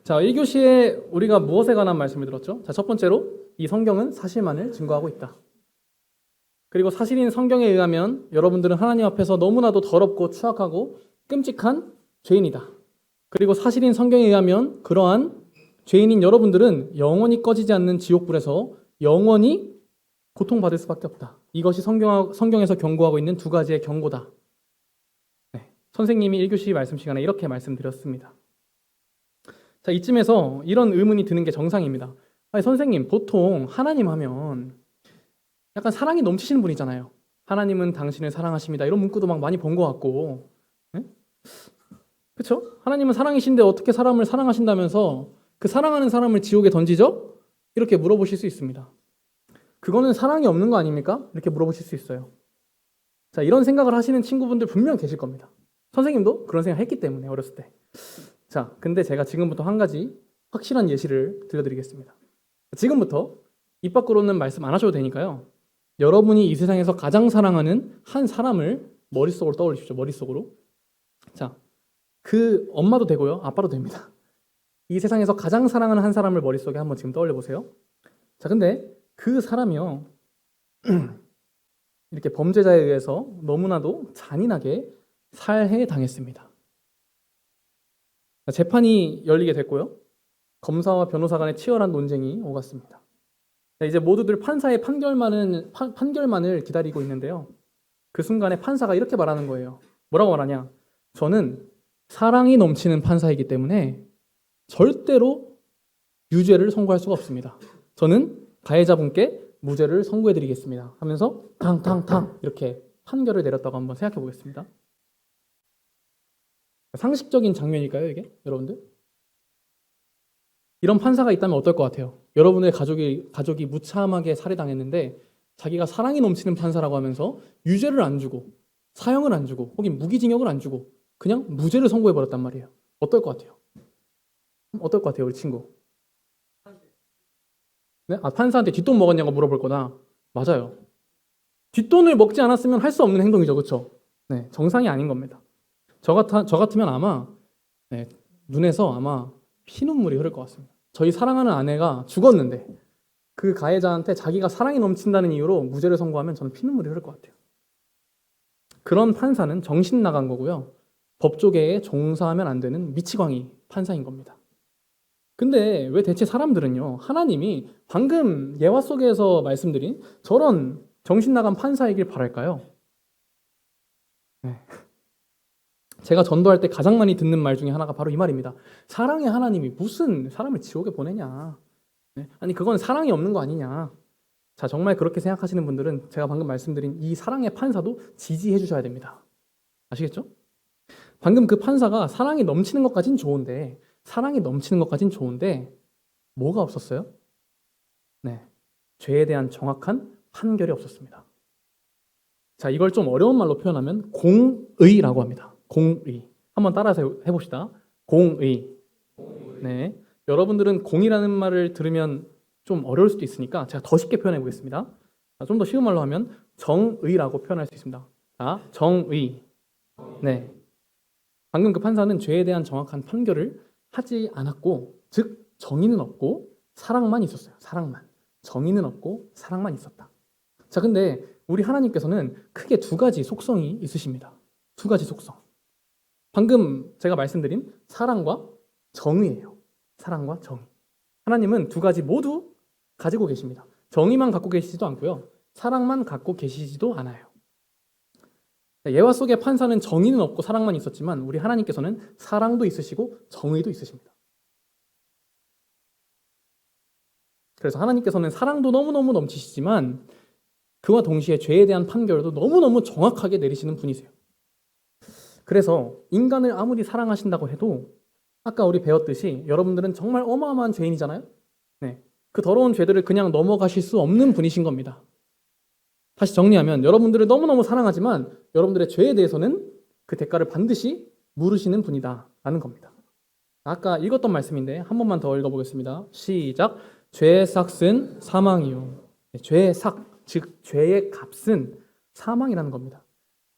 자, 1교시에 우리가 무엇에 관한 말씀을 들었죠? 자, 첫 번째로 이 성경은 사실만을 증거하고 있다. 그리고 사실인 성경에 의하면 여러분들은 하나님 앞에서 너무나도 더럽고 추악하고 끔찍한 죄인이다. 그리고 사실인 성경에 의하면 그러한 죄인인 여러분들은 영원히 꺼지지 않는 지옥불에서 영원히 고통받을 수밖에 없다. 이것이 성경에서 경고하고 있는 두 가지의 경고다. 네, 선생님이 1교시 말씀 시간에 이렇게 말씀드렸습니다. 자, 이쯤에서 이런 의문이 드는 게 정상입니다. 아니, 선생님, 보통 하나님 하면 약간 사랑이 넘치시는 분이잖아요. 하나님은 당신을 사랑하십니다. 이런 문구도 막 많이 본 것 같고, 네? 그렇죠? 하나님은 사랑이신데 어떻게 사람을 사랑하신다면서 그 사랑하는 사람을 지옥에 던지죠? 이렇게 물어보실 수 있습니다. 그거는 사랑이 없는 거 아닙니까? 이렇게 물어보실 수 있어요. 자, 이런 생각을 하시는 친구분들 분명 계실 겁니다. 선생님도 그런 생각 했기 때문에 어렸을 때. 자, 근데 제가 지금부터 한 가지 확실한 예시를 들려드리겠습니다. 지금부터 입 밖으로는 말씀 안 하셔도 되니까요. 여러분이 이 세상에서 가장 사랑하는 한 사람을 머릿속으로 떠올리십시오. 머릿속으로. 자, 그 엄마도 되고요. 아빠도 됩니다. 이 세상에서 가장 사랑하는 한 사람을 머릿속에 한번 지금 떠올려 보세요. 자, 근데 그 사람이요. 이렇게 범죄자에 의해서 너무나도 잔인하게 살해 당했습니다. 재판이 열리게 됐고요. 검사와 변호사 간의 치열한 논쟁이 오갔습니다. 이제 모두들 판사의 판결만을 기다리고 있는데요. 그 순간에 판사가 이렇게 말하는 거예요. 뭐라고 말하냐? 저는 사랑이 넘치는 판사이기 때문에 절대로 유죄를 선고할 수가 없습니다. 저는 가해자분께 무죄를 선고해드리겠습니다. 하면서 탕탕탕 이렇게 판결을 내렸다고 한번 생각해 보겠습니다. 상식적인 장면일까요, 이게? 여러분들? 이런 판사가 있다면 어떨 것 같아요? 여러분의 가족이 무참하게 살해당했는데 자기가 사랑이 넘치는 판사라고 하면서 유죄를 안 주고 사형을 안 주고 혹은 무기징역을 안 주고 그냥 무죄를 선고해버렸단 말이에요. 어떨 것 같아요? 어떨 것 같아요, 우리 친구? 네? 아, 판사한테 뒷돈 먹었냐고 물어볼 거다. 맞아요. 뒷돈을 먹지 않았으면 할 수 없는 행동이죠, 그렇죠? 네, 정상이 아닌 겁니다. 저 같으면 아마 눈에서 아마 피눈물이 흐를 것 같습니다. 저희 사랑하는 아내가 죽었는데 그 가해자한테 자기가 사랑이 넘친다는 이유로 무죄를 선고하면 저는 피눈물이 흐를 것 같아요. 그런 판사는 정신 나간 거고요. 법조계에 종사하면 안 되는 미치광이 판사인 겁니다. 근데 왜 대체 사람들은요, 하나님이 방금 예화 속에서 말씀드린 저런 정신 나간 판사이길 바랄까요? 네. 제가 전도할 때 가장 많이 듣는 말 중에 하나가 바로 이 말입니다. 사랑의 하나님이 무슨 사람을 지옥에 보내냐. 네? 아니, 그건 사랑이 없는 거 아니냐. 자, 정말 그렇게 생각하시는 분들은 제가 방금 말씀드린 이 사랑의 판사도 지지해 주셔야 됩니다. 아시겠죠? 방금 그 판사가 사랑이 넘치는 것까진 좋은데 뭐가 없었어요? 네, 죄에 대한 정확한 판결이 없었습니다. 자, 이걸 좀 어려운 말로 표현하면 공의라고 합니다. 공의. 한번 따라서 해봅시다. 공의. 네, 여러분들은 공이라는 말을 들으면 좀 어려울 수도 있으니까 제가 더 쉽게 표현해 보겠습니다. 좀 더 쉬운 말로 하면 정의라고 표현할 수 있습니다. 자, 정의. 네, 방금 그 판사는 죄에 대한 정확한 판결을 하지 않았고, 즉 정의는 없고 사랑만 있었어요. 사랑만. 정의는 없고 사랑만 있었다. 자, 근데 우리 하나님께서는 크게 두 가지 속성이 있으십니다. 두 가지 속성. 방금 제가 말씀드린 사랑과 정의예요. 사랑과 정의. 하나님은 두 가지 모두 가지고 계십니다. 정의만 갖고 계시지도 않고요. 사랑만 갖고 계시지도 않아요. 예화 속의 판사는 정의는 없고 사랑만 있었지만 우리 하나님께서는 사랑도 있으시고 정의도 있으십니다. 그래서 하나님께서는 사랑도 너무너무 넘치시지만 그와 동시에 죄에 대한 판결도 너무너무 정확하게 내리시는 분이세요. 그래서 인간을 아무리 사랑하신다고 해도 아까 우리 배웠듯이 여러분들은 정말 어마어마한 죄인이잖아요. 네, 그 더러운 죄들을 그냥 넘어가실 수 없는 분이신 겁니다. 다시 정리하면 여러분들을 너무너무 사랑하지만 여러분들의 죄에 대해서는 그 대가를 반드시 물으시는 분이다 라는 겁니다. 아까 읽었던 말씀인데 한 번만 더 읽어보겠습니다. 시작. 죄의 삭은 사망이요. 죄의 삭, 즉 죄의 값은 사망이라는 겁니다.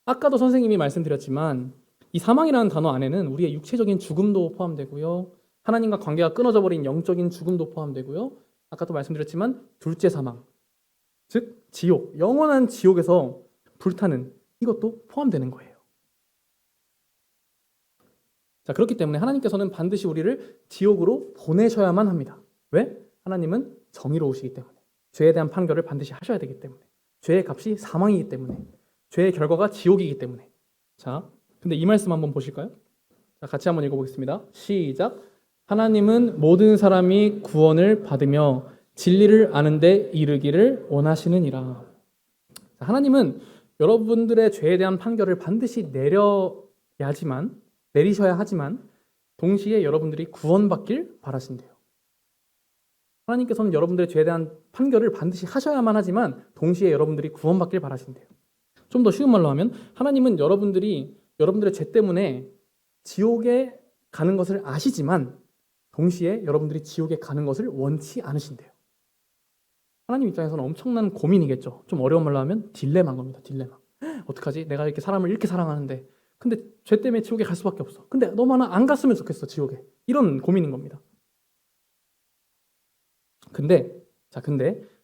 아까도 선생님이 말씀드렸지만 이 사망이라는 단어 안에는 우리의 육체적인 죽음도 포함되고요, 하나님과 관계가 끊어져 버린 영적인 죽음도 포함되고요. 아까도 말씀드렸지만 둘째 사망, 즉 지옥, 영원한 지옥에서 불타는 이것도 포함되는 거예요. 자, 그렇기 때문에 하나님께서는 반드시 우리를 지옥으로 보내셔야만 합니다. 왜? 하나님은 정의로우시기 때문에. 죄에 대한 판결을 반드시 하셔야 되기 때문에. 죄의 값이 사망이기 때문에. 죄의 결과가 지옥이기 때문에. 자, 근데 이 말씀 한번 보실까요? 자, 같이 한번 읽어보겠습니다. 시작. 하나님은 모든 사람이 구원을 받으며 진리를 아는 데 이르기를 원하시느니라. 자, 하나님은 여러분들의 죄에 대한 판결을 반드시 내리셔야 하지만 동시에 여러분들이 구원받길 바라신대요. 하나님께서는 여러분들의 죄에 대한 판결을 반드시 하셔야만 하지만 동시에 여러분들이 구원받길 바라신대요. 좀 더 쉬운 말로 하면 하나님은 여러분들의 죄 때문에 지옥에 가는 것을 아시지만 동시에 여러분들이 지옥에 가는 것을 원치 않으신대요. 하나님 입장에서는 엄청난 고민이겠죠. 좀 어려운 말로 하면 딜레마인 겁니다. 딜레마. 어떡하지? 내가 이렇게 사람을 이렇게 사랑하는데 근데 죄 때문에 지옥에 갈 수밖에 없어. 근데 너무 하나 안 갔으면 좋겠어, 지옥에. 이런 고민인 겁니다. 근데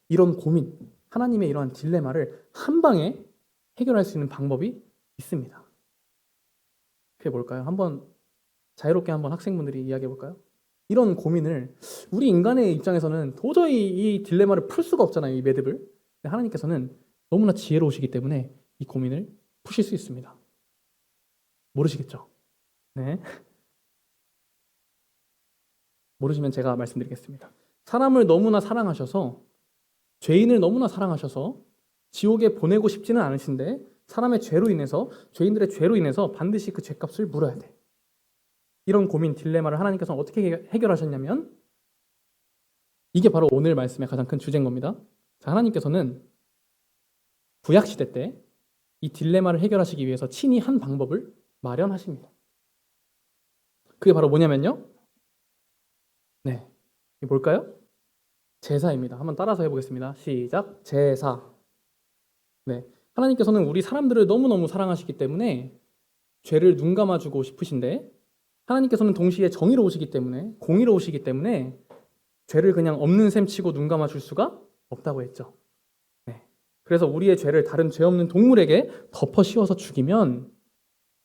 이런 고민, 하나님의 이러한 딜레마를 한 방에 해결할 수 있는 방법이 있습니다. 그게 뭘까요? 자유롭게 한번 학생분들이 이야기해 볼까요? 이런 고민을 우리 인간의 입장에서는 도저히 이 딜레마를 풀 수가 없잖아요, 이 매듭을. 근데 하나님께서는 너무나 지혜로우시기 때문에 이 고민을 푸실 수 있습니다. 모르시겠죠? 네. 모르시면 제가 말씀드리겠습니다. 사람을 너무나 사랑하셔서, 죄인을 너무나 사랑하셔서 지옥에 보내고 싶지는 않으신데 사람의 죄로 인해서, 죄인들의 죄로 인해서 반드시 그 죄값을 물어야 돼. 이런 고민, 딜레마를 하나님께서 어떻게 해결하셨냐면 이게 바로 오늘 말씀의 가장 큰 주제인 겁니다. 자, 하나님께서는 구약시대 때 이 딜레마를 해결하시기 위해서 친히 한 방법을 마련하십니다. 그게 바로 뭐냐면요. 네, 이게 뭘까요? 제사입니다. 한번 따라서 해보겠습니다. 시작. 제사. 네, 하나님께서는 우리 사람들을 너무너무 사랑하시기 때문에 죄를 눈 감아주고 싶으신데 하나님께서는 동시에 정의로우시기 때문에, 공의로우시기 때문에 죄를 그냥 없는 셈 치고 눈 감아줄 수가 없다고 했죠. 네, 그래서 우리의 죄를 다른 죄 없는 동물에게 덮어 씌워서 죽이면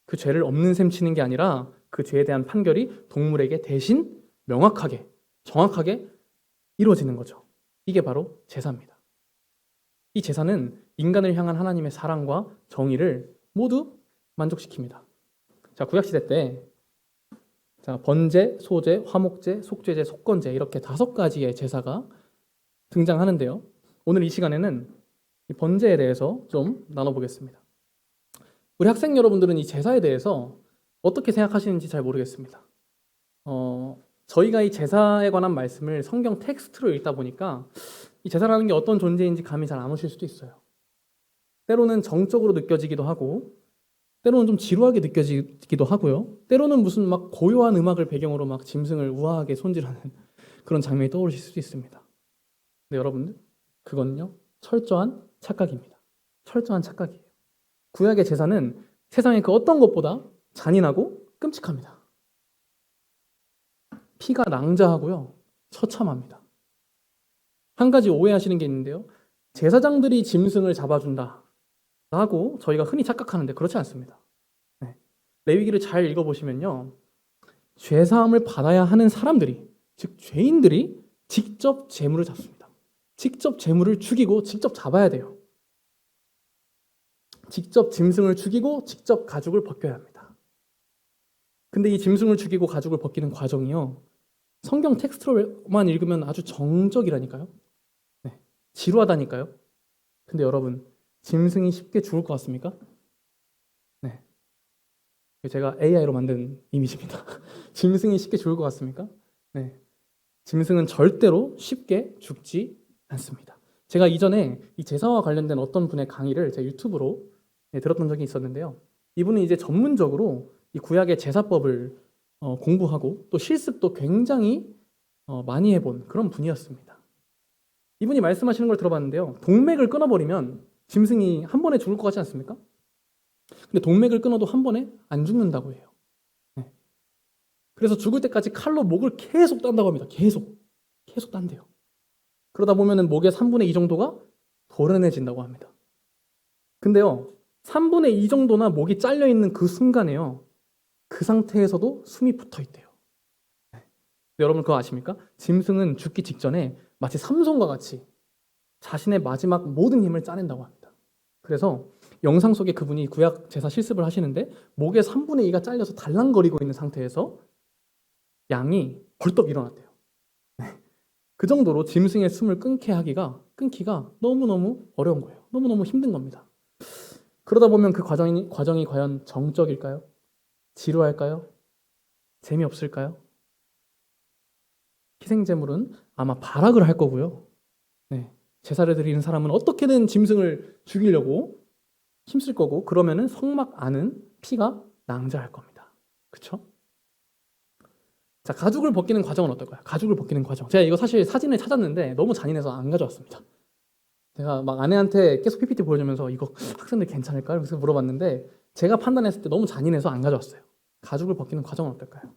그 죄를 없는 셈 치는 게 아니라 그 죄에 대한 판결이 동물에게 대신 명확하게, 정확하게 이루어지는 거죠. 이게 바로 제사입니다. 이 제사는 인간을 향한 하나님의 사랑과 정의를 모두 만족시킵니다. 자, 구약시대 때 번제, 소제, 화목제, 속죄제, 속건제 이렇게 5가지의 제사가 등장하는데요. 오늘 이 시간에는 이 번제에 대해서 좀 나눠보겠습니다. 우리 학생 여러분들은 이 제사에 대해서 어떻게 생각하시는지 잘 모르겠습니다. 저희가 이 제사에 관한 말씀을 성경 텍스트로 읽다 보니까 이 제사라는 게 어떤 존재인지 감이 잘 안 오실 수도 있어요. 때로는 정적으로 느껴지기도 하고 때로는 좀 지루하게 느껴지기도 하고요. 때로는 무슨 막 고요한 음악을 배경으로 막 짐승을 우아하게 손질하는 그런 장면이 떠오르실 수도 있습니다. 근데 여러분들, 그건요 철저한 착각입니다. 철저한 착각이에요. 구약의 제사는 세상의 그 어떤 것보다 잔인하고 끔찍합니다. 피가 낭자하고요, 처참합니다. 한 가지 오해하시는 게 있는데요. 제사장들이 짐승을 잡아준다 라고 저희가 흔히 착각하는데 그렇지 않습니다. 네. 레위기를 잘 읽어보시면요, 죄사함을 받아야 하는 사람들이, 즉 죄인들이 직접 제물을 잡습니다. 직접 제물을 죽이고 직접 잡아야 돼요. 직접 짐승을 죽이고 직접 가죽을 벗겨야 합니다. 근데 이 짐승을 죽이고 가죽을 벗기는 과정이요, 성경 텍스트로만 읽으면 아주 정적이라니까요. 네. 지루하다니까요. 근데 여러분, 짐승이 쉽게 죽을 것 같습니까? 네. 제가 AI로 만든 이미지입니다. 짐승이 쉽게 죽을 것 같습니까? 네. 짐승은 절대로 쉽게 죽지 않습니다. 제가 이전에 이 제사와 관련된 어떤 분의 강의를 제 유튜브로 들었던 적이 있었는데요. 이분은 이제 전문적으로 이 구약의 제사법을 공부하고 또 실습도 굉장히 많이 해본 그런 분이었습니다. 이분이 말씀하시는 걸 들어봤는데요. 동맥을 끊어버리면 짐승이 한 번에 죽을 것 같지 않습니까? 근데 동맥을 끊어도 한 번에 안 죽는다고 해요. 네. 그래서 죽을 때까지 칼로 목을 계속 딴다고 합니다. 계속 딴대요. 그러다 보면은 목의 3분의 2 정도가 도련해진다고 합니다. 근데요, 3분의 2 정도나 목이 잘려 있는 그 순간에요, 그 상태에서도 숨이 붙어 있대요. 여러분 그거 아십니까? 짐승은 죽기 직전에 마치 삼손과 같이 자신의 마지막 모든 힘을 짜낸다고 합니다. 그래서 영상 속에 그분이 구약 제사 실습을 하시는데 목의 3분의 2가 잘려서 달랑거리고 있는 상태에서 양이 벌떡 일어났대요. 그 정도로 짐승의 숨을 끊기가 너무너무 어려운 거예요. 너무너무 힘든 겁니다. 그러다 보면 그 과정이 과연 정적일까요? 지루할까요? 재미없을까요? 희생제물은 아마 발악을 할 거고요. 제사를 드리는 사람은 어떻게든 짐승을 죽이려고 힘쓸 거고, 그러면은 성막 안은 피가 낭자할 겁니다. 그렇죠? 자, 가죽을 벗기는 과정은 어떨까요? 가죽을 벗기는 과정. 제가 이거 사실 사진을 찾았는데 너무 잔인해서 안 가져왔습니다. 제가 막 아내한테 계속 PPT 보여주면서 이거 학생들 괜찮을까요? 그래서 물어봤는데 제가 판단했을 때 너무 잔인해서 안 가져왔어요. 가죽을 벗기는 과정은 어떨까요?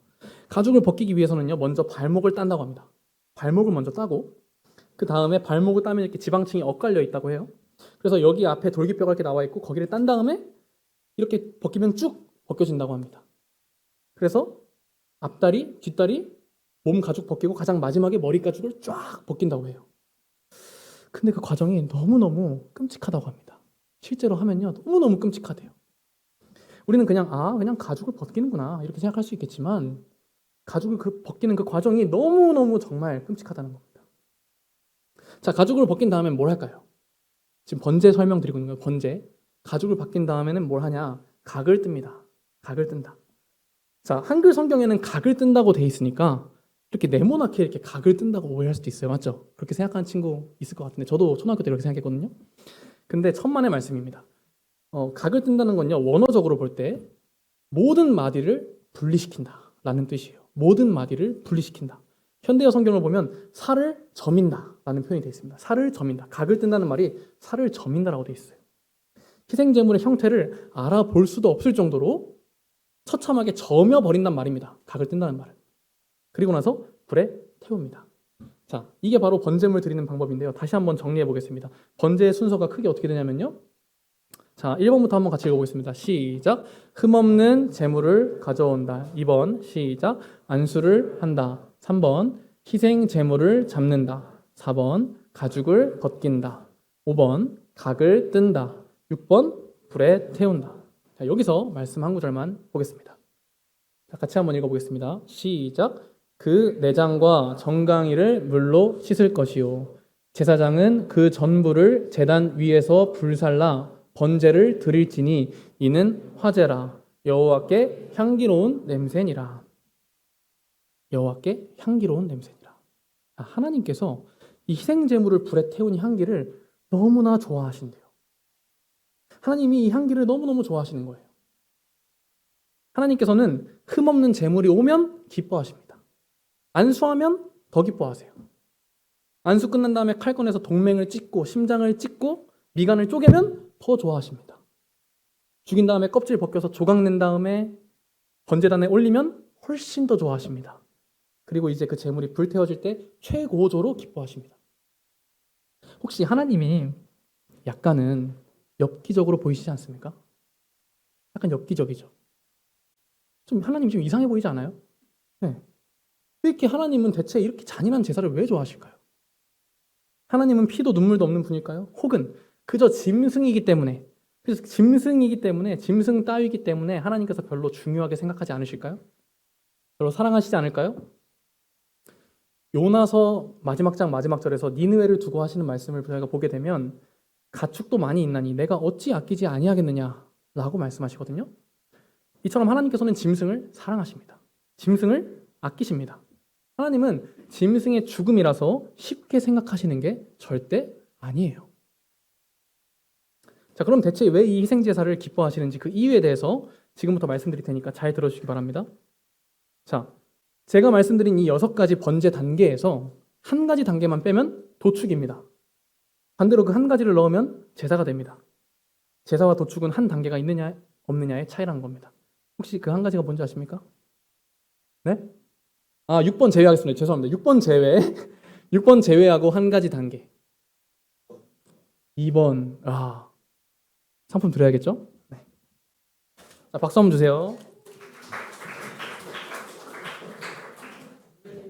가죽을 벗기기 위해서는요, 먼저 발목을 딴다고 합니다. 발목을 먼저 따고 그 다음에 발목을 따면 이렇게 지방층이 엇갈려 있다고 해요. 그래서 여기 앞에 돌기뼈가 이렇게 나와 있고 거기를 딴 다음에 이렇게 벗기면 쭉 벗겨진다고 합니다. 그래서 앞다리, 뒷다리, 몸 가죽 벗기고 가장 마지막에 머리 가죽을 쫙 벗긴다고 해요. 근데 그 과정이 너무너무 끔찍하다고 합니다. 실제로 하면요, 너무너무 끔찍하대요. 우리는 그냥 가죽을 벗기는구나 이렇게 생각할 수 있겠지만 가죽을 벗기는 그 과정이 너무너무 정말 끔찍하다는 겁니다. 자, 가죽을 벗긴 다음에 뭘 할까요? 지금 번제 설명드리고 있는 거예요. 번제. 가죽을 벗긴 다음에는 뭘 하냐? 각을 뜹니다. 각을 뜬다. 자, 한글 성경에는 각을 뜬다고 돼 있으니까 이렇게 네모나게 이렇게 각을 뜬다고 오해할 수도 있어요. 맞죠? 그렇게 생각하는 친구 있을 것 같은데 저도 초등학교 때 그렇게 생각했거든요. 근데 천만의 말씀입니다. 각을 뜬다는 건요, 원어적으로 볼 때 모든 마디를 분리시킨다 라는 뜻이에요. 모든 마디를 분리시킨다. 현대어 성경을 보면 살을 저민다 라는 표현이 되어 있습니다. 살을 저민다. 각을 뜬다는 말이 살을 저민다라고 되어 있어요. 희생제물의 형태를 알아볼 수도 없을 정도로 처참하게 저며버린단 말입니다. 각을 뜬다는 말은. 그리고 나서 불에 태웁니다. 자, 이게 바로 번제물 드리는 방법인데요. 다시 한번 정리해 보겠습니다. 번제의 순서가 크게 어떻게 되냐면요. 자, 1번부터 한번 같이 읽어보겠습니다. 시작. 흠없는 제물을 가져온다. 2번 시작. 안수를 한다. 3번 희생 제물을 잡는다. 4번 가죽을 벗긴다. 5번 각을 뜬다. 6번 불에 태운다. 자, 여기서 말씀 한 구절만 보겠습니다. 자, 같이 한번 읽어보겠습니다. 시작. 그 내장과 정강이를 물로 씻을 것이요 제사장은 그 전부를 제단 위에서 불살라 번제를 드릴지니 이는 화제라 여호와께 향기로운 냄새니라. 여호와께 향기로운 냄새니라. 하나님께서 이 희생 제물을 불에 태운 향기를 너무나 좋아하신대요. 하나님이 이 향기를 너무너무 좋아하시는 거예요. 하나님께서는 흠없는 제물이 오면 기뻐하십니다. 안수하면 더 기뻐하세요. 안수 끝난 다음에 칼 꺼내서 동맹을 찢고 심장을 찢고 미간을 쪼개면 더 좋아하십니다. 죽인 다음에 껍질 벗겨서 조각 낸 다음에 번제단에 올리면 훨씬 더 좋아하십니다. 그리고 이제 그 제물이 불태워질 때 최고조로 기뻐하십니다. 혹시 하나님이 약간은 엽기적으로 보이시지 않습니까? 약간 엽기적이죠. 하나님 좀 이상해 보이지 않아요? 네. 왜 이렇게 하나님은 대체 이렇게 잔인한 제사를 왜 좋아하실까요? 하나님은 피도 눈물도 없는 분일까요? 혹은 그저 짐승이기 때문에, 그래서 짐승 따위이기 때문에 하나님께서 별로 중요하게 생각하지 않으실까요? 별로 사랑하시지 않을까요? 요나서 마지막 장 마지막 절에서 니느웨를 두고 하시는 말씀을 저희가 보게 되면 가축도 많이 있나니 내가 어찌 아끼지 아니하겠느냐라고 말씀하시거든요. 이처럼 하나님께서는 짐승을 사랑하십니다. 짐승을 아끼십니다. 하나님은 짐승의 죽음이라서 쉽게 생각하시는 게 절대 아니에요. 자, 그럼 대체 왜 이 희생제사를 기뻐하시는지 그 이유에 대해서 지금부터 말씀드릴 테니까 잘 들어주시기 바랍니다. 자, 제가 말씀드린 이 6가지 번제 단계에서 한 가지 단계만 빼면 도축입니다. 반대로 그 한 가지를 넣으면 제사가 됩니다. 제사와 도축은 한 단계가 있느냐 없느냐의 차이라는 겁니다. 혹시 그 한 가지가 뭔지 아십니까? 네? 6번 제외하겠습니다. 죄송합니다. 6번 제외. 6번 제외하고 한 가지 단계. 2번. 상품 드려야겠죠? 네. 자, 박수 한번 주세요.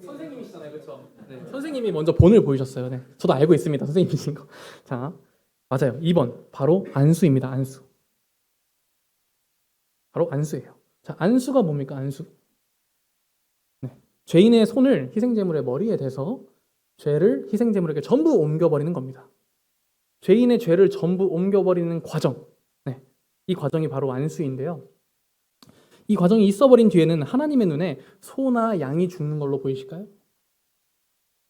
선생님이시잖아요, 그렇죠? 네. 선생님이 먼저 본을 보이셨어요. 네. 저도 알고 있습니다, 선생님이신 거. 자, 맞아요. 2번 바로 안수입니다. 안수. 바로 안수예요. 자, 안수가 뭡니까? 안수. 네. 죄인의 손을 희생제물의 머리에 대서 죄를 희생제물에게 전부 옮겨버리는 겁니다. 죄인의 죄를 전부 옮겨버리는 과정. 네. 이 과정이 바로 안수인데요. 이 과정이 있어버린 뒤에는 하나님의 눈에 소나 양이 죽는 걸로 보이실까요?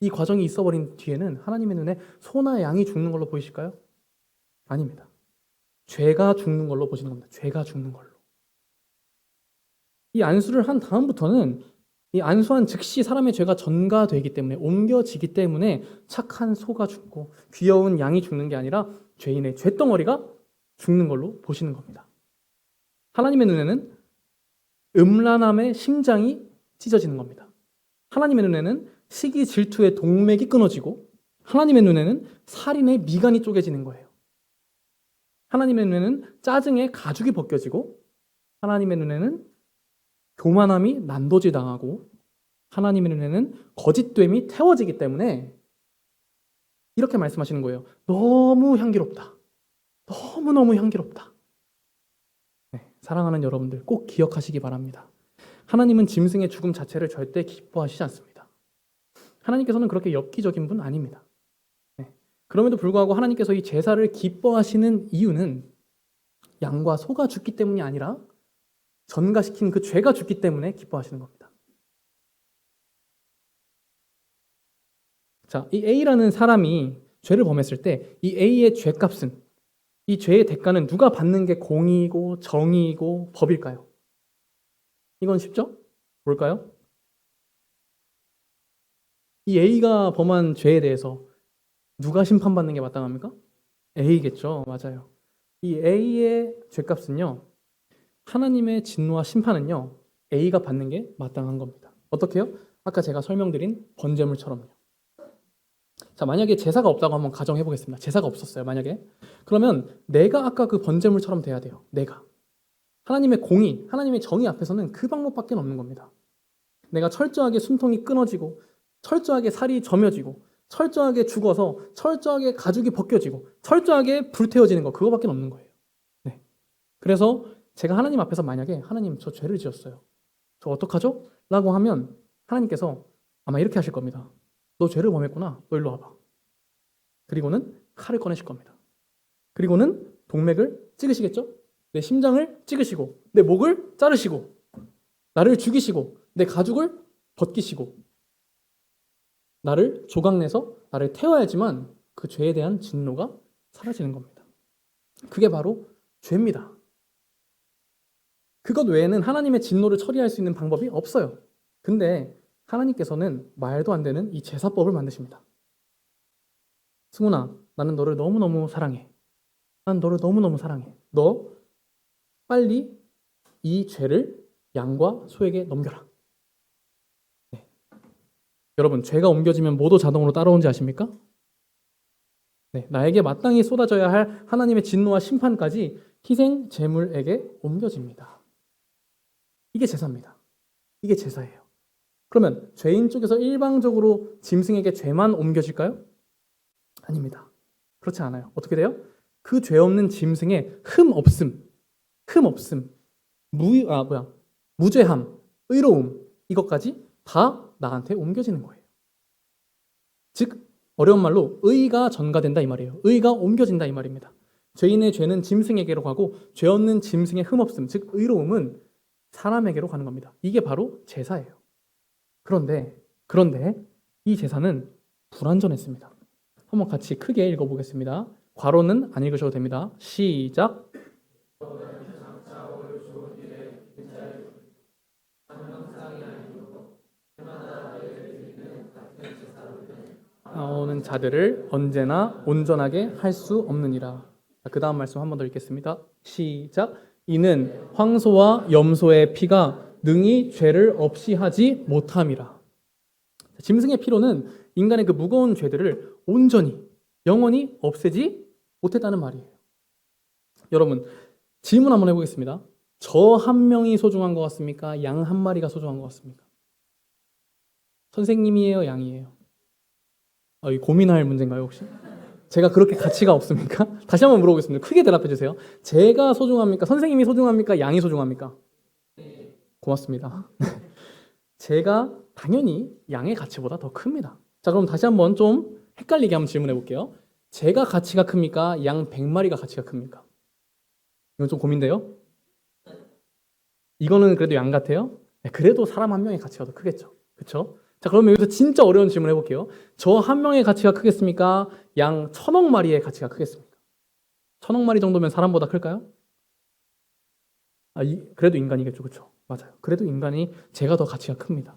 이 과정이 있어버린 뒤에는 하나님의 눈에 소나 양이 죽는 걸로 보이실까요? 아닙니다. 죄가 죽는 걸로 보시는 겁니다. 죄가 죽는 걸로. 이 안수를 한 다음부터는 이 안수한 즉시 사람의 죄가 전가되기 때문에 옮겨지기 때문에 착한 소가 죽고 귀여운 양이 죽는 게 아니라 죄인의 죄덩어리가 죽는 걸로 보시는 겁니다. 하나님의 눈에는 음란함의 심장이 찢어지는 겁니다. 하나님의 눈에는 시기 질투의 동맥이 끊어지고 하나님의 눈에는 살인의 미간이 쪼개지는 거예요. 하나님의 눈에는 짜증의 가죽이 벗겨지고 하나님의 눈에는 교만함이 난도질당하고 하나님의 눈에는 거짓됨이 태워지기 때문에 이렇게 말씀하시는 거예요. 너무 향기롭다. 너무너무 향기롭다. 네, 사랑하는 여러분들 꼭 기억하시기 바랍니다. 하나님은 짐승의 죽음 자체를 절대 기뻐하시지 않습니다. 하나님께서는 그렇게 엽기적인 분 아닙니다. 네, 그럼에도 불구하고 하나님께서 이 제사를 기뻐하시는 이유는 양과 소가 죽기 때문이 아니라 전가시킨 그 죄가 죽기 때문에 기뻐하시는 겁니다. 자, 이 A라는 사람이 죄를 범했을 때 이 A의 죄값은, 이 죄의 대가는 누가 받는 게 공의고 정의고 법일까요? 이건 쉽죠? 뭘까요? 이 A가 범한 죄에 대해서 누가 심판받는 게 마땅합니까? A겠죠. 맞아요. 이 A의 죄값은요, 하나님의 진노와 심판은요, A가 받는 게 마땅한 겁니다. 어떻게요? 아까 제가 설명드린 번제물처럼요. 자, 만약에 제사가 없다고 한번 가정해 보겠습니다. 제사가 없었어요, 만약에. 그러면 내가 아까 그 번제물처럼 돼야 돼요. 내가. 하나님의 공의, 하나님의 정의 앞에서는 그 방법밖에 없는 겁니다. 내가 철저하게 숨통이 끊어지고 철저하게 살이 저며지고 철저하게 죽어서 철저하게 가죽이 벗겨지고 철저하게 불태워지는 거, 그거밖에 없는 거예요. 네. 그래서 제가 하나님 앞에서 만약에 하나님 저 죄를 지었어요. 저 어떡하죠? 라고 하면 하나님께서 아마 이렇게 하실 겁니다. 너 죄를 범했구나. 너 일로 와봐. 그리고는 칼을 꺼내실 겁니다. 그리고는 동맥을 찍으시겠죠? 내 심장을 찍으시고 내 목을 자르시고 나를 죽이시고 내 가죽을 벗기시고 나를 조각내서 나를 태워야지만 그 죄에 대한 진노가 사라지는 겁니다. 그게 바로 죄입니다. 그것 외에는 하나님의 진노를 처리할 수 있는 방법이 없어요. 근데 하나님께서는 말도 안 되는 이 제사법을 만드십니다. 승훈아, 나는 너를 너무너무 사랑해. 난 너를 너무너무 사랑해. 너 빨리 이 죄를 양과 소에게 넘겨라. 네. 여러분, 죄가 옮겨지면 뭐도 자동으로 따라오는지 아십니까? 네, 나에게 마땅히 쏟아져야 할 하나님의 진노와 심판까지 희생 제물에게 옮겨집니다. 이게 제사입니다. 이게 제사예요. 그러면 죄인 쪽에서 일방적으로 짐승에게 죄만 옮겨질까요? 아닙니다. 그렇지 않아요. 어떻게 돼요? 그 죄 없는 짐승의 흠 없음, 무죄함, 의로움, 이것까지 다 나한테 옮겨지는 거예요. 즉 어려운 말로 의가 전가된다 이 말이에요. 의가 옮겨진다 이 말입니다. 죄인의 죄는 짐승에게로 가고 죄 없는 짐승의 흠 없음, 즉 의로움은 사람에게로 가는 겁니다. 이게 바로 제사예요. 그런데 이 제사는 불완전했습니다. 한번 같이 크게 읽어보겠습니다. 괄호는 안 읽으셔도 됩니다. 시작. 나오는 자들을 언제나 온전하게 할 수 없느니라. 그 다음 말씀 한 번 더 읽겠습니다. 시작. 이는 황소와 염소의 피가 능히 죄를 없이 하지 못함이라. 짐승의 피로는 인간의 그 무거운 죄들을 온전히 영원히 없애지 못했다는 말이에요. 여러분, 질문 한번 해보겠습니다. 저 한 명이 소중한 것 같습니까? 양 한 마리가 소중한 것 같습니까? 선생님이에요, 양이에요? 이 고민할 문제인가요, 혹시? 제가 그렇게 가치가 없습니까? 다시 한번 물어보겠습니다. 크게 대답해 주세요. 제가 소중합니까? 선생님이 소중합니까? 양이 소중합니까? 고맙습니다. 제가 당연히 양의 가치보다 더 큽니다. 자, 그럼 다시 한번 좀 헷갈리게 한번 질문해 볼게요. 제가 가치가 큽니까? 양 100마리가 가치가 큽니까? 이건 좀 고민돼요? 이거는 그래도 양 같아요? 네, 그래도 사람 한 명의 가치가 더 크겠죠. 그렇죠? 자, 그러면 여기서 진짜 어려운 질문 해볼게요. 저 한 명의 가치가 크겠습니까? 양 1000억 마리의 가치가 크겠습니까? 1000억 마리 정도면 사람보다 클까요? 그래도 인간이겠죠. 그렇죠? 맞아요. 그래도 인간이 제가 더 가치가 큽니다.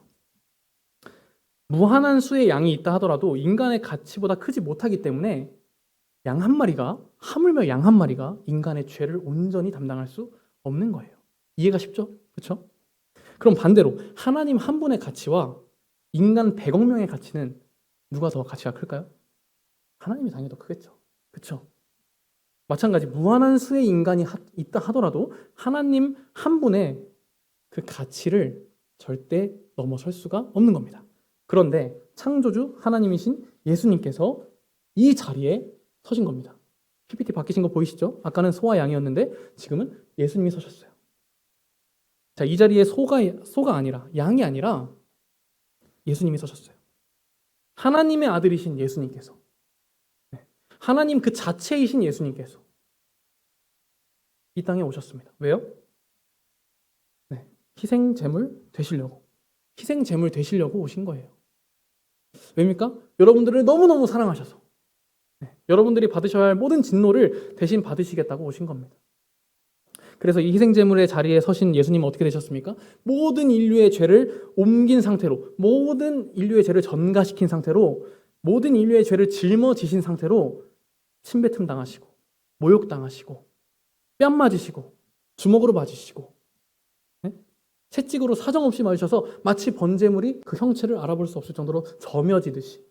무한한 수의 양이 있다 하더라도 인간의 가치보다 크지 못하기 때문에 양 한 마리가, 하물며 양 한 마리가 인간의 죄를 온전히 담당할 수 없는 거예요. 이해가 쉽죠? 그렇죠? 그럼 반대로 하나님 한 분의 가치와 인간 100억 명의 가치는 누가 더 가치가 클까요? 하나님이 당연히 더 크겠죠. 그렇죠? 마찬가지 무한한 수의 인간이 있다 하더라도 하나님 한 분의 그 가치를 절대 넘어설 수가 없는 겁니다. 그런데 창조주 하나님이신 예수님께서 이 자리에 서신 겁니다. PPT 바뀌신 거 보이시죠? 아까는 소와 양이었는데 지금은 예수님이 서셨어요. 자, 이 자리에 소가 아니라 양이 아니라 예수님이 서셨어요. 하나님의 아들이신 예수님께서, 하나님 그 자체이신 예수님께서 이 땅에 오셨습니다. 왜요? 희생 제물 되시려고 오신 거예요. 왜입니까? 여러분들을 너무너무 사랑하셔서 여러분들이 받으셔야 할 모든 진노를 대신 받으시겠다고 오신 겁니다. 그래서 이 희생 제물의 자리에 서신 예수님은 어떻게 되셨습니까? 모든 인류의 죄를 옮긴 상태로, 모든 인류의 죄를 전가시킨 상태로, 모든 인류의 죄를 짊어지신 상태로 침뱉음 당하시고 모욕 당하시고 뺨 맞으시고 주먹으로 맞으시고 채찍으로 사정없이 맞으셔서 마치 번제물이 그 형체를 알아볼 수 없을 정도로 점여지듯이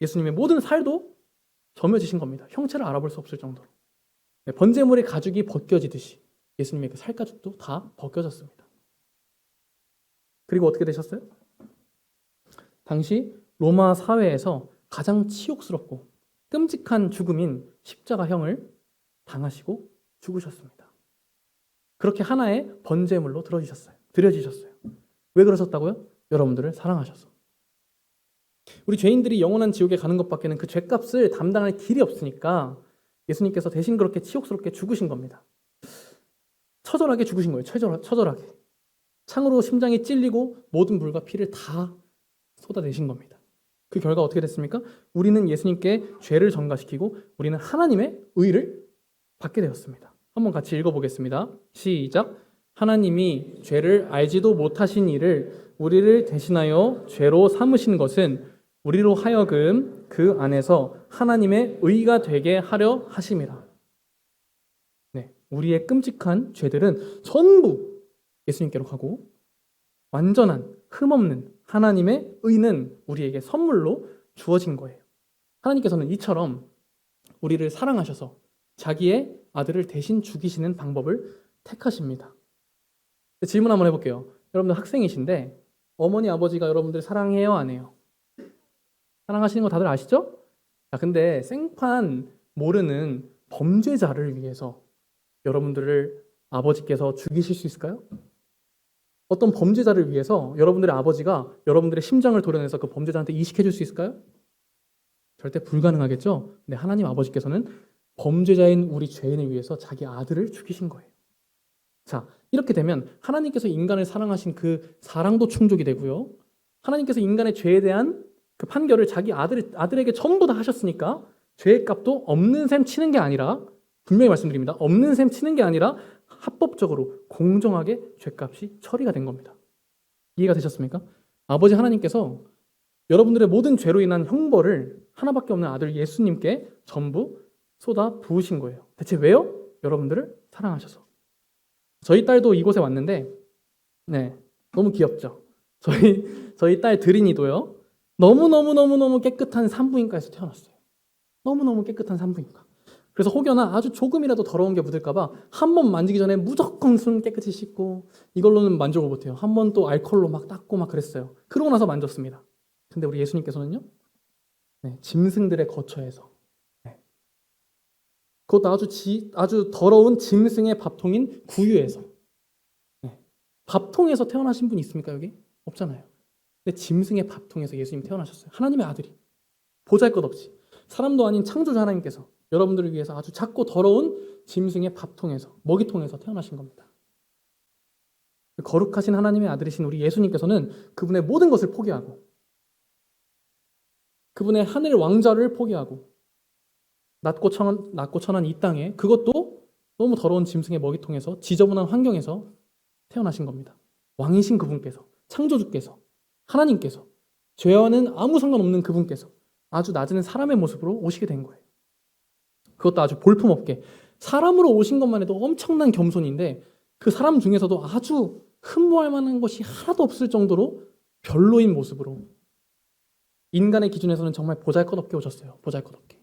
예수님의 모든 살도 점여지신 겁니다. 형체를 알아볼 수 없을 정도로. 번제물의 가죽이 벗겨지듯이 예수님의 그 살가죽도 다 벗겨졌습니다. 그리고 어떻게 되셨어요? 당시 로마 사회에서 가장 치욕스럽고 끔찍한 죽음인 십자가형을 당하시고 죽으셨습니다. 그렇게 하나의 번제물로 드려지셨어요. 왜 그러셨다고요? 여러분들을 사랑하셔서. 우리 죄인들이 영원한 지옥에 가는 것밖에는 그 죄값을 담당할 길이 없으니까 예수님께서 대신 그렇게 치욕스럽게 죽으신 겁니다. 처절하게 죽으신 거예요. 처절하게. 창으로 심장이 찔리고 모든 물과 피를 다 쏟아내신 겁니다. 그 결과 어떻게 됐습니까? 우리는 예수님께 죄를 전가시키고 우리는 하나님의 의를 받게 되었습니다. 한번 같이 읽어보겠습니다. 시작. 하나님이 죄를 알지도 못하신 이를 우리를 대신하여 죄로 삼으신 것은 우리로 하여금 그 안에서 하나님의 의가 되게 하려 하심이라. 우리의 끔찍한 죄들은 전부 예수님께로 가고 완전한 흠없는 하나님의 의는 우리에게 선물로 주어진 거예요. 하나님께서는 이처럼 우리를 사랑하셔서 자기의 아들을 대신 죽이시는 방법을 택하십니다. 질문 한번 해볼게요. 여러분들 학생이신데 어머니 아버지가 여러분들 사랑해요, 안 해요? 사랑하시는 거 다들 아시죠? 근데 생판 모르는 범죄자를 위해서 여러분들을 아버지께서 죽이실 수 있을까요? 어떤 범죄자를 위해서 여러분들의 아버지가 여러분들의 심장을 도려내서 그 범죄자한테 이식해 줄 수 있을까요? 절대 불가능하겠죠? 근데 하나님 아버지께서는 범죄자인 우리 죄인을 위해서 자기 아들을 죽이신 거예요. 자, 이렇게 되면 하나님께서 인간을 사랑하신 그 사랑도 충족이 되고요. 하나님께서 인간의 죄에 대한 그 판결을 자기 아들에게 전부 다 하셨으니까 죄의 값도 없는 셈 치는 게 아니라, 분명히 말씀드립니다. 없는 셈 치는 게 아니라 합법적으로 공정하게 죄값이 처리가 된 겁니다. 이해가 되셨습니까? 아버지 하나님께서 여러분들의 모든 죄로 인한 형벌을 하나밖에 없는 아들 예수님께 전부 쏟아 부으신 거예요. 대체 왜요? 여러분들을 사랑하셔서. 저희 딸도 이곳에 왔는데 네, 너무 귀엽죠. 저희 딸 드린이도요. 너무 깨끗한 산부인과에서 태어났어요. 너무 깨끗한 산부인과. 그래서 혹여나 아주 조금이라도 더러운 게 묻을까봐 한 번 만지기 전에 무조건 손 깨끗이 씻고, 이걸로는 만족을 못해요. 한 번 또 알코올로 막 닦고 막 그랬어요. 그러고 나서 만졌습니다. 근데 우리 예수님께서는요, 네, 짐승들의 거처에서, 네, 그것도 아주 더러운 짐승의 밥통인 구유에서, 네, 밥통에서 태어나신 분 있습니까 여기? 없잖아요. 근데 짐승의 밥통에서 예수님 태어나셨어요. 하나님의 아들이 보잘것없이, 사람도 아닌 창조주 하나님께서 여러분들을 위해서 아주 작고 더러운 짐승의 밥통에서, 먹이통에서 태어나신 겁니다. 거룩하신 하나님의 아들이신 우리 예수님께서는 그분의 모든 것을 포기하고, 그분의 하늘 왕좌를 포기하고, 낮고 천한 이 땅에, 그것도 너무 더러운 짐승의 먹이통에서, 지저분한 환경에서 태어나신 겁니다. 왕이신 그분께서, 창조주께서, 하나님께서, 죄와는 아무 상관없는 그분께서 아주 낮은 사람의 모습으로 오시게 된 거예요. 그것도 아주 볼품없게 사람으로 오신 것만 해도 엄청난 겸손인데, 그 사람 중에서도 아주 흠모할 만한 것이 하나도 없을 정도로 별로인 모습으로, 인간의 기준에서는 정말 보잘것없게 오셨어요. 보잘것없게.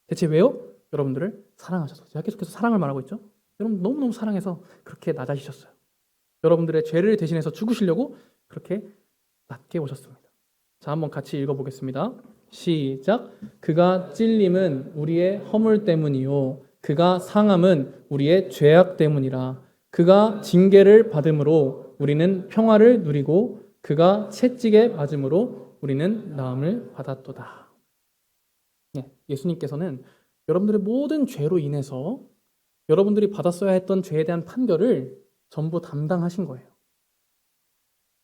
대체 왜요? 여러분들을 사랑하셔서. 제가 계속해서 사랑을 말하고 있죠. 여러분 너무너무 사랑해서 그렇게 낮아지셨어요. 여러분들의 죄를 대신해서 죽으시려고 그렇게 낮게 오셨습니다. 자, 한번 같이 읽어보겠습니다. 시작. 그가 찔림은 우리의 허물 때문이요 그가 상함은 우리의 죄악 때문이라. 그가 징계를 받음으로 우리는 평화를 누리고 그가 채찍에 맞음으로 우리는 나음을 받았도다. 네, 예수님께서는 여러분들의 모든 죄로 인해서 여러분들이 받았어야 했던 죄에 대한 판결을 전부 담당하신 거예요.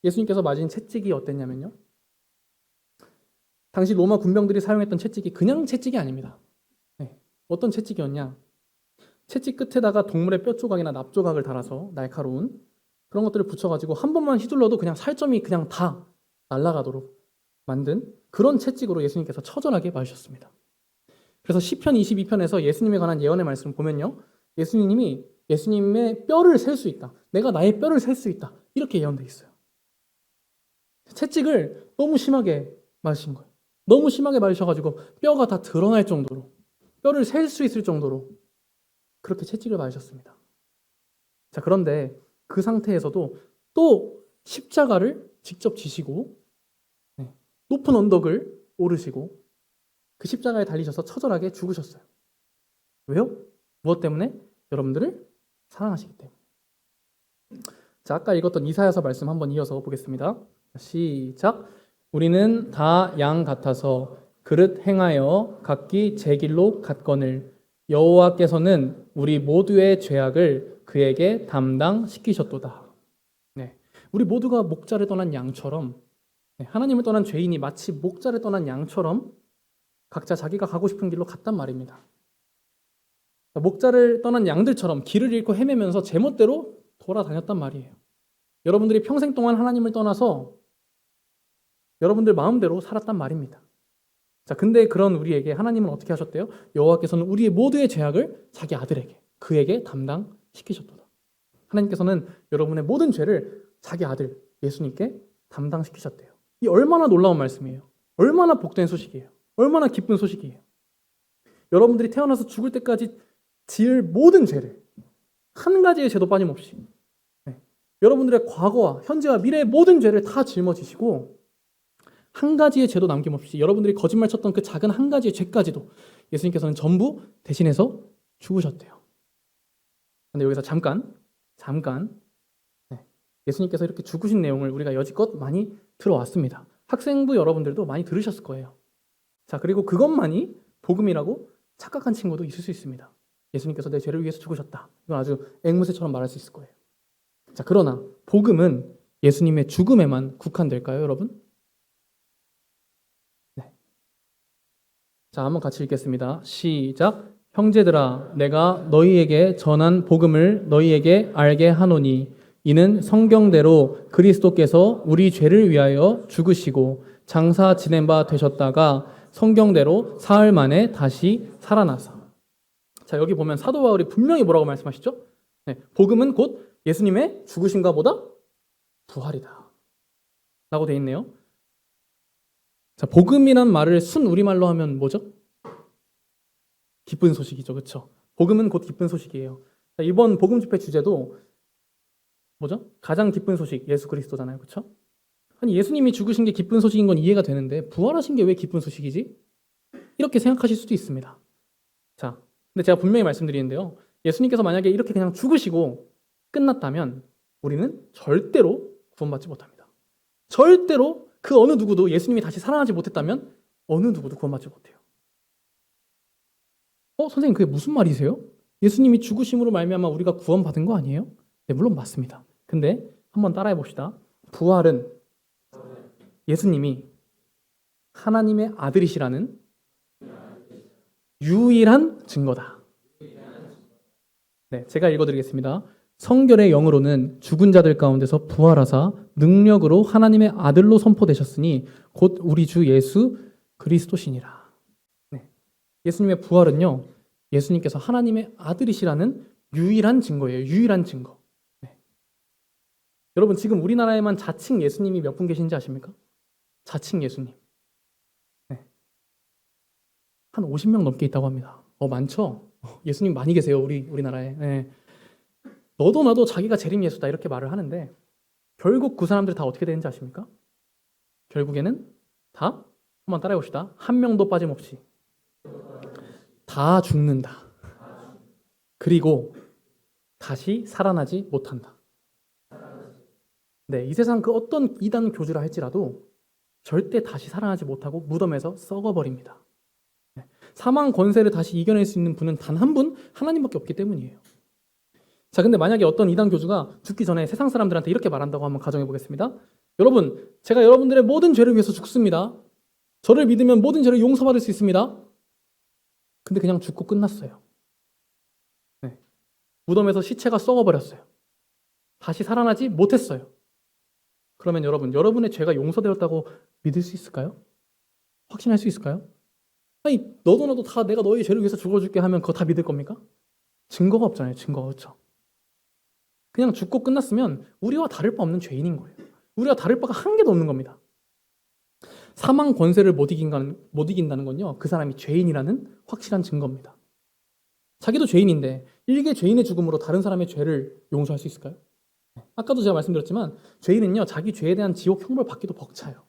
예수님께서 맞은 채찍이 어땠냐면요, 당시 로마 군병들이 사용했던 채찍이 그냥 채찍이 아닙니다. 네, 어떤 채찍이었냐? 채찍 끝에다가 동물의 뼈 조각이나 납 조각을 달아서, 날카로운 그런 것들을 붙여가지고 한 번만 휘둘러도 그냥 살점이 그냥 다 날아가도록 만든 그런 채찍으로 예수님께서 처절하게 맞으셨습니다. 그래서 시편 22편에서 예수님에 관한 예언의 말씀을 보면요, 예수님이 예수님의 뼈를 셀 수 있다, 내가 나의 뼈를 셀 수 있다, 이렇게 예언되어 있어요. 채찍을 너무 심하게 맞으신 거예요. 너무 심하게 맞으셔가지고 뼈가 다 드러날 정도로, 뼈를 셀 수 있을 정도로 그렇게 채찍을 맞으셨습니다. 자, 그런데 그 상태에서도 또 십자가를 직접 지시고, 네, 높은 언덕을 오르시고 그 십자가에 달리셔서 처절하게 죽으셨어요. 왜요? 무엇 때문에? 여러분들을 사랑하시기 때문에. 자, 아까 읽었던 이사야서 말씀 한번 이어서 보겠습니다. 시작. 우리는 다 양 같아서 그릇 행하여 각기 제 길로 갔거늘 여호와께서는 우리 모두의 죄악을 그에게 담당시키셨도다. 네, 우리 모두가 목자를 떠난 양처럼, 네, 하나님을 떠난 죄인이 마치 목자를 떠난 양처럼 각자 자기가 가고 싶은 길로 갔단 말입니다. 목자를 떠난 양들처럼 길을 잃고 헤매면서 제멋대로 돌아다녔단 말이에요. 여러분들이 평생 동안 하나님을 떠나서 여러분들 마음대로 살았단 말입니다. 자, 근데 그런 우리에게 하나님은 어떻게 하셨대요? 여호와께서는 우리의 모두의 죄악을 자기 아들에게, 그에게 담당시키셨도다. 하나님께서는 여러분의 모든 죄를 자기 아들 예수님께 담당시키셨대요. 이 얼마나 놀라운 말씀이에요. 얼마나 복된 소식이에요. 얼마나 기쁜 소식이에요. 여러분들이 태어나서 죽을 때까지 지을 모든 죄를, 한 가지의 죄도 빠짐없이, 네, 여러분들의 과거와 현재와 미래의 모든 죄를 다 짊어지시고 한 가지의 죄도 남김없이 여러분들이 거짓말 쳤던 그 작은 한 가지의 죄까지도 예수님께서는 전부 대신해서 죽으셨대요. 그런데 여기서 잠깐 네, 예수님께서 이렇게 죽으신 내용을 우리가 여지껏 많이 들어왔습니다. 학생부 여러분들도 많이 들으셨을 거예요. 자, 그리고 그것만이 복음이라고 착각한 친구도 있을 수 있습니다. 예수님께서 내 죄를 위해서 죽으셨다, 이건 아주 앵무새처럼 말할 수 있을 거예요. 자, 그러나 복음은 예수님의 죽음에만 국한될까요, 여러분? 네. 자, 한번 같이 읽겠습니다. 시작. 형제들아, 내가 너희에게 전한 복음을 너희에게 알게 하노니 이는 성경대로 그리스도께서 우리 죄를 위하여 죽으시고 장사 지낸 바 되셨다가 성경대로 사흘 만에 다시 살아나사. 자, 여기 보면 사도 바울이 분명히 뭐라고 말씀하시죠? 네, 복음은 곧 예수님의 죽으심과 보다 부활이다 라고 돼 있네요. 자, 복음이란 말을 순 우리말로 하면 뭐죠? 기쁜 소식이죠. 그렇죠? 복음은 곧 기쁜 소식이에요. 자, 이번 복음 집회 주제도 뭐죠? 가장 기쁜 소식 예수 그리스도잖아요. 그렇죠? 아니 예수님이 죽으신 게 기쁜 소식인 건 이해가 되는데 부활하신 게 왜 기쁜 소식이지? 이렇게 생각하실 수도 있습니다. 자, 근데 제가 분명히 말씀드리는데요. 예수님께서 만약에 이렇게 그냥 죽으시고 끝났다면 우리는 절대로 구원받지 못합니다. 절대로 그 어느 누구도 예수님이 다시 살아나지 못했다면 어느 누구도 구원받지 못해요. 선생님 그게 무슨 말이세요? 예수님이 죽으심으로 말미암아 우리가 구원받은 거 아니에요? 네, 물론 맞습니다. 근데 한번 따라해 봅시다. 부활은 예수님이 하나님의 아들이시라는 유일한 증거다. 네, 제가 읽어드리겠습니다. 성결의 영으로는 죽은 자들 가운데서 부활하사 능력으로 하나님의 아들로 선포되셨으니 곧 우리 주 예수 그리스도시니라. 네, 예수님의 부활은요, 예수님께서 하나님의 아들이시라는 유일한 증거예요. 유일한 증거. 네. 여러분 지금 우리나라에만 자칭 예수님이 몇 분 계신지 아십니까? 자칭 예수님. 네. 한 50명 넘게 있다고 합니다. 많죠? 예수님 많이 계세요. 우리나라에. 네. 너도 나도 자기가 재림 예수다 이렇게 말을 하는데 결국 그 사람들이 다 어떻게 되는지 아십니까? 결국에는 다 한번 따라해 봅시다. 한 명도 빠짐없이 다 죽는다. 그리고 다시 살아나지 못한다. 네, 이 세상 그 어떤 이단 교주라 할지라도 절대 다시 살아나지 못하고 무덤에서 썩어버립니다. 네, 사망 권세를 다시 이겨낼 수 있는 분은 단 한 분, 하나님밖에 없기 때문이에요. 자, 근데 만약에 어떤 이단 교주가 죽기 전에 세상 사람들한테 이렇게 말한다고 한번 가정해 보겠습니다. 여러분, 제가 여러분들의 모든 죄를 위해서 죽습니다. 저를 믿으면 모든 죄를 용서받을 수 있습니다. 근데 그냥 죽고 끝났어요. 네. 무덤에서 시체가 썩어버렸어요. 다시 살아나지 못했어요. 그러면 여러분의 죄가 용서되었다고 믿을 수 있을까요? 확신할 수 있을까요? 아니, 너도 나도 다 내가 너의 죄를 위해서 죽어줄게 하면 그거 다 믿을 겁니까? 증거가 없잖아요. 증거가. 그렇죠? 그냥 죽고 끝났으면 우리와 다를 바 없는 죄인인 거예요. 우리와 다를 바가 한 개도 없는 겁니다. 사망 권세를 못 이긴다는 건요, 그 사람이 죄인이라는 확실한 증거입니다. 자기도 죄인인데 일개 죄인의 죽음으로 다른 사람의 죄를 용서할 수 있을까요? 아까도 제가 말씀드렸지만 죄인은요, 자기 죄에 대한 지옥 형벌 받기도 벅차요.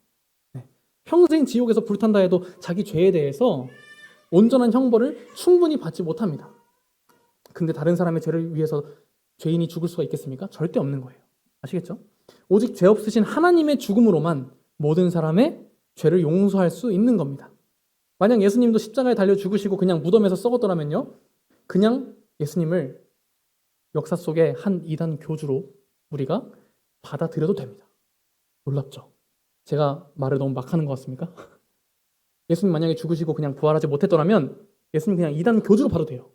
평생 지옥에서 불탄다 해도 자기 죄에 대해서 온전한 형벌을 충분히 받지 못합니다. 근데 다른 사람의 죄를 위해서 죄인이 죽을 수가 있겠습니까? 절대 없는 거예요. 아시겠죠? 오직 죄 없으신 하나님의 죽음으로만 모든 사람의 죄를 용서할 수 있는 겁니다. 만약 예수님도 십자가에 달려 죽으시고 그냥 무덤에서 썩었더라면요, 그냥 예수님을 역사 속의 한 이단 교주로 우리가 받아들여도 됩니다. 놀랍죠? 제가 말을 너무 막 하는 것 같습니까? 예수님 만약에 죽으시고 그냥 부활하지 못했더라면 예수님 그냥 이단 교주로 봐도 돼요.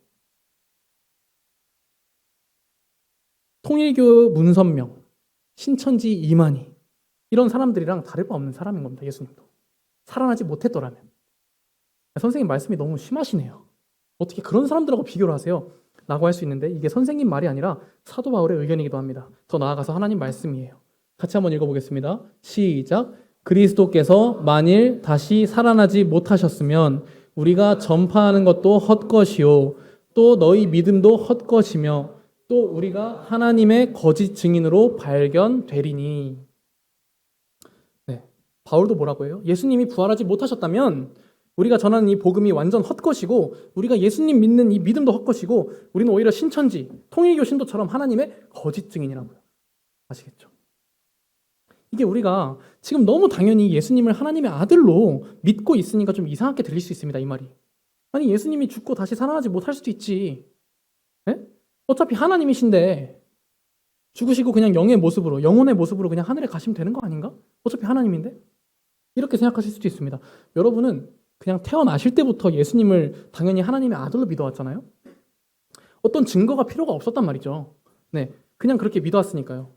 통일교 문선명, 신천지 이만희 이런 사람들이랑 다를 바 없는 사람인 겁니다. 예수님도. 살아나지 못했더라면. 선생님 말씀이 너무 심하시네요. 어떻게 그런 사람들하고 비교를 하세요? 라고 할 수 있는데 이게 선생님 말이 아니라 사도 바울의 의견이기도 합니다. 더 나아가서 하나님 말씀이에요. 같이 한번 읽어보겠습니다. 시작. 그리스도께서 만일 다시 살아나지 못하셨으면 우리가 전파하는 것도 헛것이요 또 너희 믿음도 헛것이며 또 우리가 하나님의 거짓 증인으로 발견되리니. 네, 바울도 뭐라고 해요? 예수님이 부활하지 못하셨다면 우리가 전하는 이 복음이 완전 헛것이고 우리가 예수님 믿는 이 믿음도 헛것이고 우리는 오히려 신천지, 통일교 신도처럼 하나님의 거짓 증인이라고요. 아시겠죠? 이게 우리가 지금 너무 당연히 예수님을 하나님의 아들로 믿고 있으니까 좀 이상하게 들릴 수 있습니다. 이 말이. 아니 예수님이 죽고 다시 살아나지 못할 수도 있지. 네? 어차피 하나님이신데 죽으시고 그냥 영의 모습으로, 영혼의 모습으로 그냥 하늘에 가시면 되는 거 아닌가? 어차피 하나님인데? 이렇게 생각하실 수도 있습니다. 여러분은 그냥 태어나실 때부터 예수님을 당연히 하나님의 아들로 믿어왔잖아요. 어떤 증거가 필요가 없었단 말이죠. 네, 그냥 그렇게 믿어왔으니까요.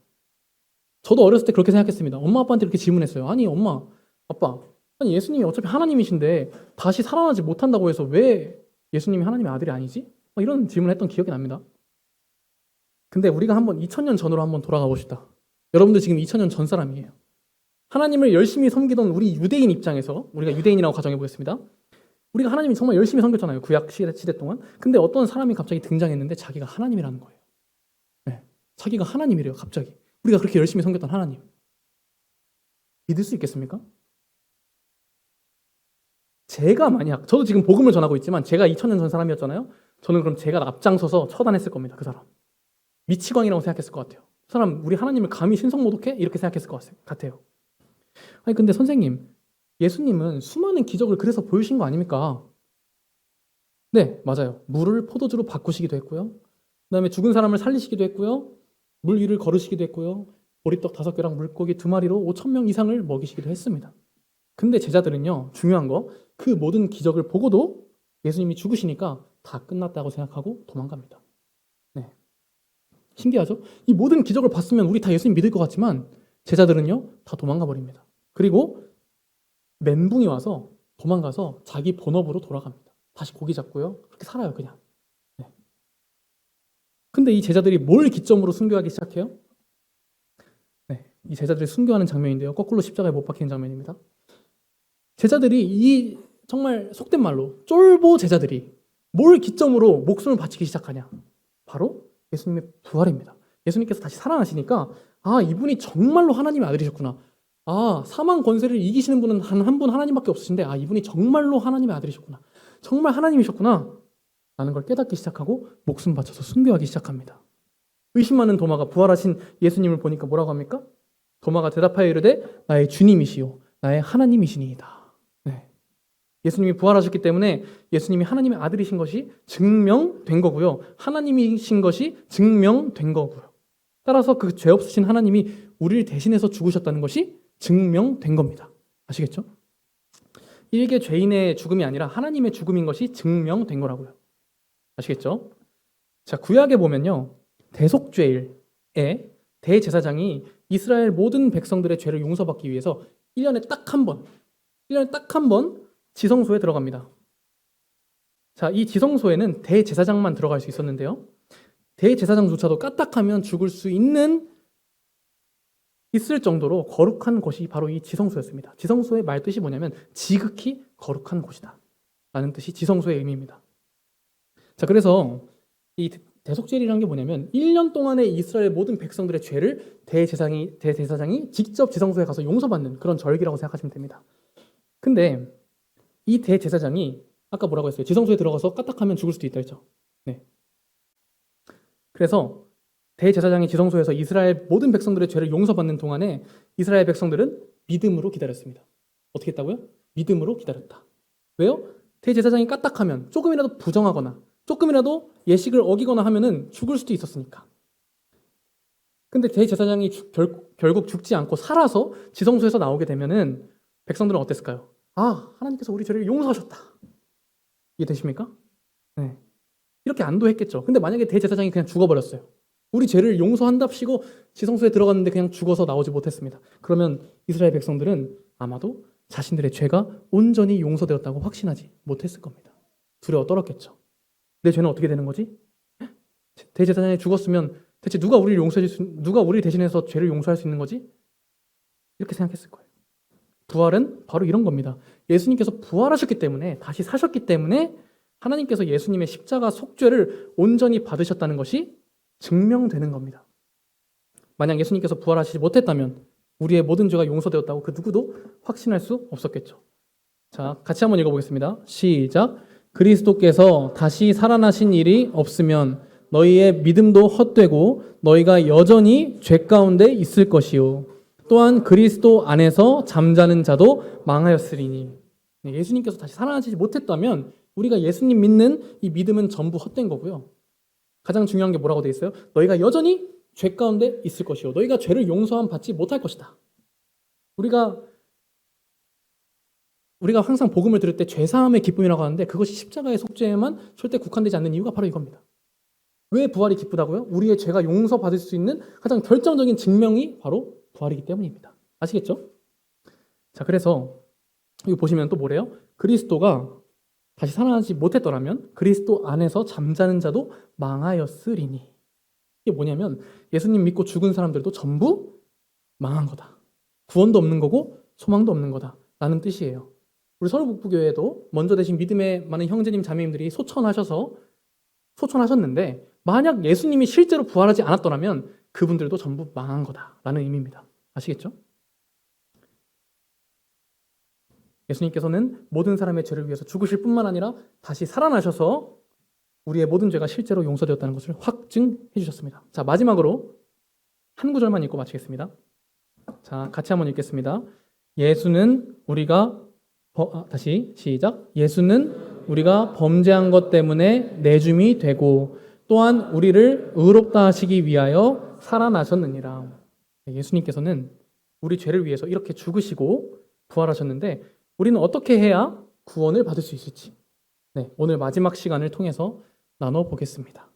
저도 어렸을 때 그렇게 생각했습니다. 엄마 아빠한테 이렇게 질문했어요. 아니 엄마, 아빠, 아니 예수님이 어차피 하나님이신데 다시 살아나지 못한다고 해서 왜 예수님이 하나님의 아들이 아니지? 이런 질문을 했던 기억이 납니다. 근데 우리가 한번 2000년 전으로 한번 돌아가 봅시다. 여러분들 지금 2000년 전 사람이에요. 하나님을 열심히 섬기던 우리 유대인 입장에서, 우리가 유대인이라고 가정해 보겠습니다. 우리가 하나님이 정말 열심히 섬겼잖아요. 구약 시대 동안. 근데 어떤 사람이 갑자기 등장했는데 자기가 하나님이라는 거예요. 네. 자기가 하나님이래요. 갑자기. 우리가 그렇게 열심히 섬겼던 하나님. 믿을 수 있겠습니까? 제가 만약, 저도 지금 복음을 전하고 있지만 제가 2000년 전 사람이었잖아요. 저는 그럼 제가 앞장서서 처단했을 겁니다. 그 사람. 미치광이라고 생각했을 것 같아요. 그 사람 우리 하나님을 감히 신성모독해? 이렇게 생각했을 것 같아요. 아니 근데 선생님, 예수님은 수많은 기적을 그래서 보여주신 거 아닙니까? 네, 맞아요. 물을 포도주로 바꾸시기도 했고요. 그다음에 죽은 사람을 살리시기도 했고요. 물 위를 걸으시기도 했고요. 보리떡 5개랑 물고기 2마리로 5,000명 이상을 먹이시기도 했습니다. 근데 제자들은요, 중요한 거, 그 모든 기적을 보고도 예수님이 죽으시니까 다 끝났다고 생각하고 도망갑니다. 네. 신기하죠? 이 모든 기적을 봤으면 우리 다 예수님 믿을 것 같지만 제자들은요, 다 도망가 버립니다. 그리고 멘붕이 와서 도망가서 자기 본업으로 돌아갑니다. 다시 고기 잡고요. 그렇게 살아요, 그냥. 네. 근데 이 제자들이 뭘 기점으로 순교하기 시작해요? 네. 이 제자들이 순교하는 장면인데요. 거꾸로 십자가에 못 박히는 장면입니다. 제자들이 이 정말 속된 말로 쫄보 제자들이 뭘 기점으로 목숨을 바치기 시작하냐? 바로 예수님의 부활입니다. 예수님께서 다시 살아나시니까 아, 이분이 정말로 하나님의 아들이셨구나. 아, 사망 권세를 이기시는 분은 한 분 하나님밖에 없으신데 아, 이분이 정말로 하나님의 아들이셨구나. 정말 하나님이셨구나. 라는 걸 깨닫기 시작하고 목숨 바쳐서 순교하기 시작합니다. 의심 많은 도마가 부활하신 예수님을 보니까 뭐라고 합니까? 도마가 대답하여 이르되 나의 주님이시요 나의 하나님이시니이다. 네. 예수님이 부활하셨기 때문에 예수님이 하나님의 아들이신 것이 증명된 거고요. 하나님이신 것이 증명된 거고요. 따라서 그 죄 없으신 하나님이 우리를 대신해서 죽으셨다는 것이 증명된 겁니다. 아시겠죠? 일개 죄인의 죽음이 아니라 하나님의 죽음인 것이 증명된 거라고요. 아시겠죠? 자, 구약에 보면요. 대속죄일에 대제사장이 이스라엘 모든 백성들의 죄를 용서받기 위해서 1년에 딱 한 번 지성소에 들어갑니다. 자, 이 지성소에는 대제사장만 들어갈 수 있었는데요. 대제사장조차도 까딱하면 죽을 수 있을 정도로 거룩한 곳이 바로 이 지성소였습니다. 지성소의 말뜻이 뭐냐면 지극히 거룩한 곳이다 라는 뜻이 지성소의 의미입니다. 자, 그래서 이 대속죄일이라는 게 뭐냐면 1년 동안의 이스라엘 모든 백성들의 죄를 대제사장이 직접 지성소에 가서 용서받는 그런 절기라고 생각하시면 됩니다. 근데 이 대제사장이 아까 뭐라고 했어요? 지성소에 들어가서 까딱하면 죽을 수도 있다 했죠. 네. 그래서 대제사장이 지성소에서 이스라엘 모든 백성들의 죄를 용서받는 동안에 이스라엘 백성들은 믿음으로 기다렸습니다. 어떻게 했다고요? 믿음으로 기다렸다. 왜요? 대제사장이 까딱하면 조금이라도 부정하거나 조금이라도 예식을 어기거나 하면은 죽을 수도 있었으니까. 근데 대제사장이 결국 죽지 않고 살아서 지성소에서 나오게 되면은 백성들은 어땠을까요? 아, 하나님께서 우리 죄를 용서하셨다. 이해되십니까? 네. 이렇게 안도했겠죠. 근데 만약에 대제사장이 그냥 죽어버렸어요. 우리 죄를 용서한답시고 지성소에 들어갔는데 그냥 죽어서 나오지 못했습니다. 그러면 이스라엘 백성들은 아마도 자신들의 죄가 온전히 용서되었다고 확신하지 못했을 겁니다. 두려워 떨었겠죠. 내 죄는 어떻게 되는 거지? 대제사장이 죽었으면 대체 누가 우리를 대신해서 죄를 용서할 수 있는 거지? 이렇게 생각했을 거예요. 부활은 바로 이런 겁니다. 예수님께서 부활하셨기 때문에, 다시 사셨기 때문에 하나님께서 예수님의 십자가 속죄를 온전히 받으셨다는 것이 증명되는 겁니다. 만약 예수님께서 부활하시지 못했다면 우리의 모든 죄가 용서되었다고 그 누구도 확신할 수 없었겠죠. 자, 같이 한번 읽어보겠습니다. 시작. 그리스도께서 다시 살아나신 일이 없으면 너희의 믿음도 헛되고 너희가 여전히 죄 가운데 있을 것이요. 또한 그리스도 안에서 잠자는 자도 망하였으리니. 예수님께서 다시 살아나지 못했다면 우리가 예수님 믿는 이 믿음은 전부 헛된 거고요. 가장 중요한 게 뭐라고 되어 있어요? 너희가 여전히 죄 가운데 있을 것이요. 너희가 죄를 용서함 받지 못할 것이다. 우리가 항상 복음을 들을 때 죄사함의 기쁨이라고 하는데 그것이 십자가의 속죄에만 절대 국한되지 않는 이유가 바로 이겁니다. 왜 부활이 기쁘다고요? 우리의 죄가 용서받을 수 있는 가장 결정적인 증명이 바로 부활이기 때문입니다. 아시겠죠? 자, 그래서 이거 보시면 또 뭐래요? 그리스도가 다시 살아나지 못했더라면 그리스도 안에서 잠자는 자도 망하였으리니. 이게 뭐냐면 예수님 믿고 죽은 사람들도 전부 망한 거다. 구원도 없는 거고 소망도 없는 거다. 라는 뜻이에요. 우리 서울북부교회도 먼저 되신 믿음의 많은 형제님 자매님들이 소천하셨는데 만약 예수님이 실제로 부활하지 않았더라면 그분들도 전부 망한 거다라는 의미입니다. 아시겠죠? 예수님께서는 모든 사람의 죄를 위해서 죽으실 뿐만 아니라 다시 살아나셔서 우리의 모든 죄가 실제로 용서되었다는 것을 확증해 주셨습니다. 자, 마지막으로 한 구절만 읽고 마치겠습니다. 자, 같이 한번 읽겠습니다. 예수는 우리가 다시 시작. 예수는 우리가 범죄한 것 때문에 내줌이 되고 또한 우리를 의롭다 하시기 위하여 살아나셨느니라. 예수님께서는 우리 죄를 위해서 이렇게 죽으시고 부활하셨는데 우리는 어떻게 해야 구원을 받을 수 있을지 오늘 마지막 시간을 통해서 나눠보겠습니다.